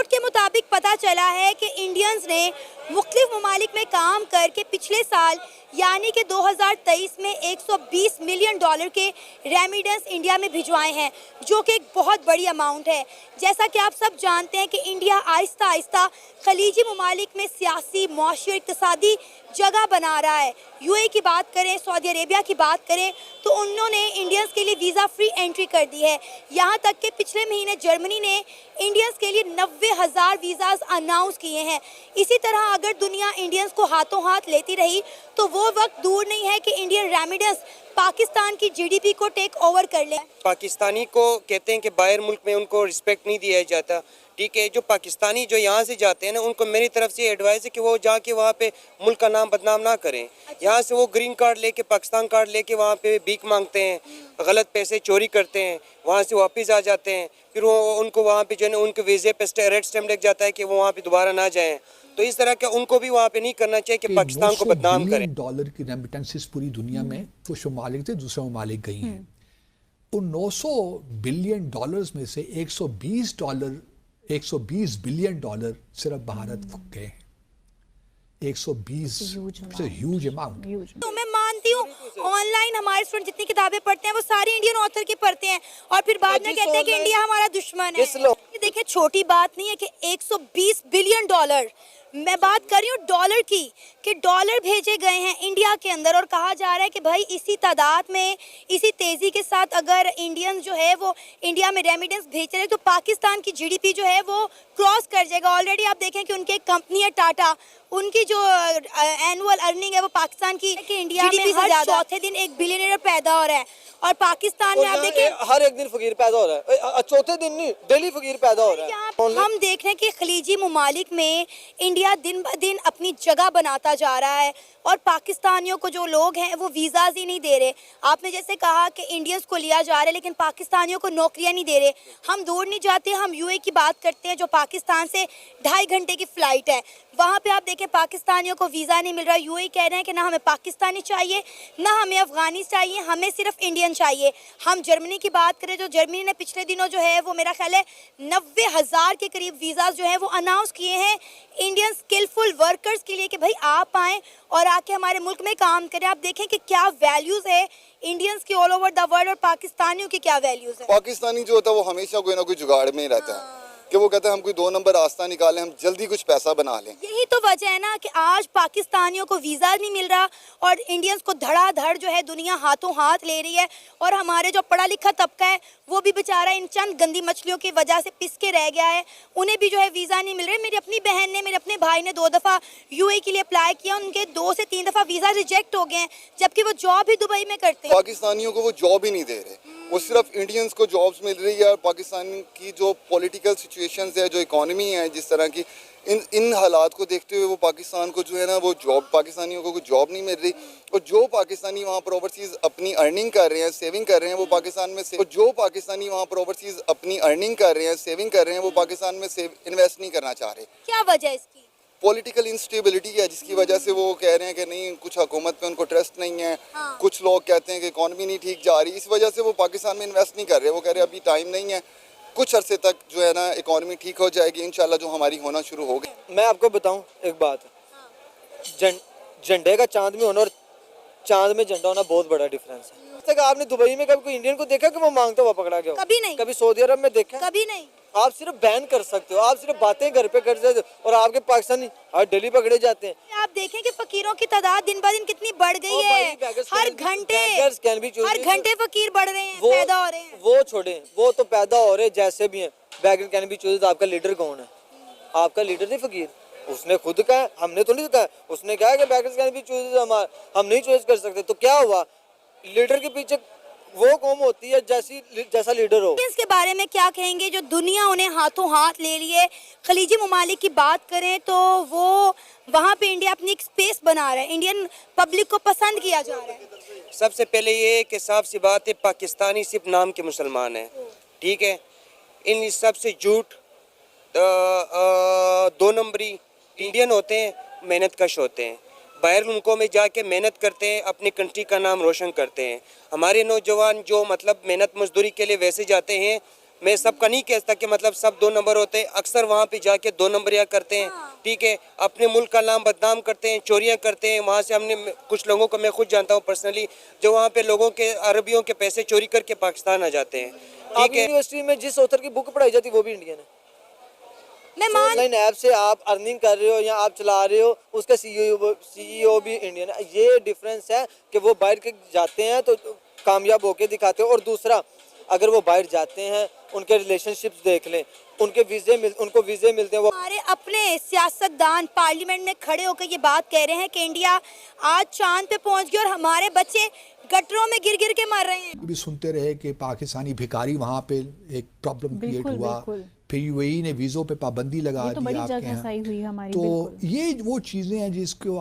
Report کے مطابق پتہ چلا ہے کہ انڈینز نے مختلف ممالک میں کام کر کے پچھلے سال یعنی کہ 2023 میں $120 ملین کے ریمیڈنس انڈیا میں بھجوائے ہیں، جو کہ ایک بہت بڑی اماؤنٹ ہے۔ جیسا کہ آپ سب جانتے ہیں کہ انڈیا آہستہ آہستہ خلیجی ممالک میں سیاسی، معاشی اور اقتصادی جگہ بنا رہا ہے۔ یو اے کی بات کریں، سعودی عربیہ کی بات کریں تو انہوں نے انڈینز کے لیے ویزا فری انٹری کر دی ہے۔ یہاں تک کہ پچھلے مہینے جرمنی نے انڈینز کے لیے 90,000 ویزاز اناؤنس کیے ہیں۔ اسی طرح اگر دنیا انڈینز کو ہاتھوں ہاتھ لیتی رہی تو وہ وقت دور نہیں ہے کہ انڈین ریمیڈنس پاکستان کی جی ڈی پی کو ٹیک اوور کر لے۔ پاکستانی کو کہتے ہیں کہ باہر ملک میں ان کو رسپیکٹ نہیں دیا جاتا، ٹھیک ہے۔ جو پاکستانی جو یہاں سے جاتے ہیں نا، ان کو میری طرف سے ایڈوائز ہے کہ وہ جا کے وہاں پہ ملک کا نام بدنام نہ کریں۔ یہاں سے وہ گرین کارڈ لے کے، پاکستان کارڈ لے کے وہاں پہ بھیک مانگتے ہیں، غلط پیسے چوری کرتے ہیں، وہاں سے واپس آ جاتے ہیں، پھر وہ ان کو وہاں پہ جو ہے نا ان کے ویزے پہ ریڈ اسٹیمپ لگ جاتا ہے کہ وہ وہاں پہ دوبارہ نہ جائیں۔ تو اس طرح کا ان کو بھی وہاں پہ نہیں کرنا چاہیے کہ پاکستان کو بدنام کریں۔ $900 بلین کی ریمیٹنسز پوری دنیا میں کچھ ممالک تھے، دوسرے ممالک گئی ہیں۔ ان $900 بلین میں سے $120 بلین صرف بھارت گئے ہیں۔ 120 ہیوج اماؤنٹ۔ تو میں مانتی ہوں آن لائن ہمارے اسٹوڈنٹ جتنی کتابیں پڑھتے ہیں وہ ساری انڈین آتھر کی پڑھتے ہیں اور پھر بعد میں کہتے ہیں کہ انڈیا ہمارا دشمن ہے۔ دیکھیں چھوٹی بات نہیں ہے کہ $120 بلین، میں بات کر رہی ہوں ڈالر کی، کہ ڈالر بھیجے گئے ہیں انڈیا کے اندر اور کہا جا رہا ہے کہ بھائی اسی تعداد میں، اسی تیزی کے ساتھ اگر انڈین جو ہے وہ انڈیا میں ریمیڈنس بھیج رہے تو پاکستان کی جی ڈی پی جو ہے وہ کراس کر جائے گا۔ آلریڈی آپ دیکھیں کہ ان کی ایک کمپنی ہے ٹاٹا، ان کی جو اینول ارننگ ہے وہ پاکستان کی انڈیا میں ہر چوتھے دن ایک بلینئر پیدا ہو رہا ہے، اور پاکستان میں آپ دیکھیں ہر ایک دن فقیر پیدا ہو رہا ہے، چوتھے دن نہیں، ڈیلی فقیر پیدا ہو رہا ہے۔ ہم دیکھ رہے ہیں کہ خلیجی ممالک میں انڈیا دن بہ دن اپنی جگہ بناتا جا رہا ہے اور پاکستانیوں کو جو لوگ ہیں وہ ویزاز ہی نہیں دے رہے۔ آپ نے جیسے کہا کہ انڈینز کو لیا جا رہا ہے لیکن پاکستانیوں کو نوکریاں نہیں دے رہے۔ ہم دور نہیں جاتے، ہم یو اے کی بات کرتے ہیں جو پاکستان سے 2.5 گھنٹے کی فلائٹ ہے، وہاں پہ آپ دیکھیں پاکستانیوں کو ویزا نہیں مل رہا۔ یو اے کہہ رہے ہیں کہ نہ ہمیں پاکستانی چاہیے، نہ ہمیں افغانی چاہیے، ہمیں صرف انڈین چاہیے۔ ہم جرمنی کی بات کریں تو جرمنی نے پچھلے دنوں جو ہے وہ میرا خیال ہے 90,000 کے قریب ویزاز جو ہے وہ اناؤنس کیے ہیں انڈین اسکلفل ورکرز کے لیے کہ بھائی آپ آئیں اور آ کے ہمارے ملک میں کام کریں۔ آپ دیکھیں کہ کیا ویلیوز ہے انڈینز کی آل اوور دا ورلڈ اور پاکستانیوں کی کیا ویلیوز ہے۔ پاکستانی جو ہوتا ہے وہ ہمیشہ کوئی نہ کوئی جگاڑ میں ہی رہتا ہے کہ وہ کہتے ہیں ہم کوئی 2 نمبر راستہ نکالیں، ہم جلدی کچھ پیسہ بنا لیں۔ یہی تو وجہ ہے نا کہ آج پاکستانیوں کو ویزا نہیں مل رہا اور انڈینز کو دھڑا دھڑ جو ہے دنیا ہاتھوں ہاتھ لے رہی ہے، اور ہمارے جو پڑھا لکھا طبقہ ہے وہ بھی بیچارہ ان چند گندی مچھلیوں کی وجہ سے پس کے رہ گیا ہے، انہیں بھی جو ہے ویزا نہیں مل رہے۔ میری اپنی بہن نے، میرے اپنے بھائی نے 2 دفعہ یو اے کے لیے اپلائی کیا، ان کے 2 سے 3 دفعہ ویزا ریجیکٹ ہو گئے ہیں، جبکہ وہ جاب ہی دبئی میں کرتے ہیں۔ پاکستانیوں کو وہ جاب ہی نہیں دے رہے، وہ صرف انڈینز کو جابز مل رہی ہے۔ اور پاکستان کی جو پولیٹیکل سچویشنز ہے، جو اکانومی ہے جس طرح کی، ان حالات کو دیکھتے ہوئے وہ پاکستان کو جو ہے نا وہ جاب، پاکستانیوں کو کوئی جاب نہیں مل رہی، اور جو پاکستانی وہاں پر اوورسیز اپنی ارننگ کر رہے ہیں، سیونگ کر رہے ہیں، وہ پاکستان میں جو پاکستانی وہاں پر اوورسیز اپنی ارننگ کر رہے ہیں، سیونگ کر رہے ہیں، وہ پاکستان میں انویسٹ نہیں کرنا چاہ رہے۔ کیا وجہ ہے اس کی؟ پولیٹیکل انسٹیبلٹی ہے جس کی وجہ سے وہ کہہ رہے ہیں کہ نہیں، کچھ حکومت پہ ان کو ٹرسٹ نہیں ہے، کچھ لوگ کہتے ہیں کہ اکانومی نہیں ٹھیک جا رہی، اس وجہ سے وہ پاکستان میں انویسٹ نہیں کر رہے۔ وہ کہہ رہے ہیں ابھی ٹائم نہیں ہے، کچھ عرصے تک جو ہے نا اکانومی ٹھیک ہو جائے گی انشاءاللہ، جو ہماری ہونا شروع ہوگی۔ میں آپ کو بتاؤں ایک بات، جھنڈے کا چاند میں ہونا اور چاند میں جھنڈا ہونا بہت بڑا ڈفرینس ہے۔ آپ نے دبئی میں کبھی کوئی انڈین کو دیکھا کہ وہ مانگتا ہوا پکڑا گیا؟ کبھی نہیں۔ کبھی سعودی عرب میں دیکھا؟ کبھی نہیں۔ آپ صرف بین کر سکتے ہو، آپ صرف باتیں گھر پہ کر سکتے ہو، اور آپ کے پاکستانی ہر ڈیلی پکڑے جاتے ہیں۔ آپ دیکھیں کہ فقیروں کی تعداد دن بہ دن کتنی بڑھ گئی ہے، ہر گھنٹے فقیر بڑھ رہے ہیں، پیدا ہو رہے ہیں۔ وہ چھوڑیں، وہ تو پیدا ہو رہے جیسے بھی ہیں۔ بیگن کین بی چوزڈ، آپ کا لیڈر کون ہے؟ آپ کا لیڈر نہیں فقیر، اس نے خود کہا، ہم نے تو نہیں کہا، اس نے کہا کہ بیگن کین بی چوزڈ، ہم نہیں چوز کر سکتے۔ تو کیا ہوا؟ لیڈر کے پیچھے وہ قوم ہوتی ہے جیسا لیڈر ہو۔ اس کے بارے میں کیا کہیں گے جو دنیا انہیں ہاتھوں ہاتھ لے لیے؟ خلیجی ممالک کی بات کریں تو وہ وہاں پہ انڈیا اپنی ایک سپیس بنا رہا ہے، انڈین پبلک کو پسند کیا جا رہا ہے۔ سب سے پہلے یہ کہ صاف سی بات ہے، پاکستانی صرف نام کے مسلمان ہیں، ٹھیک ہے۔ ان سب سے جھوٹ، 2 نمبری انڈین ہوتے ہیں، محنت کش ہوتے ہیں، باہر ملکوں میں جا کے محنت کرتے ہیں، اپنی کنٹری کا نام روشن کرتے ہیں۔ ہمارے نوجوان جو مطلب محنت مزدوری کے لیے ویسے جاتے ہیں، میں سب کا نہیں کہتا کہ مطلب سب 2 نمبر ہوتے ہیں, اکثر وہاں پہ جا کے 2 نمبریاں کرتے ہیں, ٹھیک ہے, اپنے ملک کا نام بدنام کرتے ہیں, چوریاں کرتے ہیں. وہاں سے ہم نے کچھ لوگوں کو میں خود جانتا ہوں پرسنلی, جو وہاں پہ لوگوں کے عربیوں کے پیسے چوری کر کے پاکستان آ جاتے ہیں, آپ ٹھیک ہے. یونیورسٹی میں جس آتھر کی بک پڑھائی جاتی ہے وہ بھی انڈین ہے. میں آن لائن ایپ سے آپ ارننگ کر رہے ہو یا آپ چلا رہے ہو, اس کا سی ای او بھی انڈین ہے. یہ ڈفرینس ہے کہ وہ باہر کے جاتے ہیں تو کامیاب ہو کے دکھاتے ہیں, اور دوسرا اگر وہ باہر جاتے ہیں ان کے ریلیشن شپس دیکھ لیں, ان کو ویزے ملتے ہیں. وہ ہمارے اپنے سیاستدان پارلیمنٹ میں کھڑے ہو کر یہ بات کہہ رہے ہیں کہ انڈیا آج چاند پہ پہنچ گیا اور ہمارے بچے گٹروں میں گر گر کے مر رہے ہیں. بھی سنتے رہے کہ پاکستانی بھکاری وہاں پہ ایک پرابلم کریٹ ہوا, پھر یو اے ای نے ویزوں پہ پابندی لگا دی آپ کے یہاں. تو یہ وہ چیزیں ہیں جس کو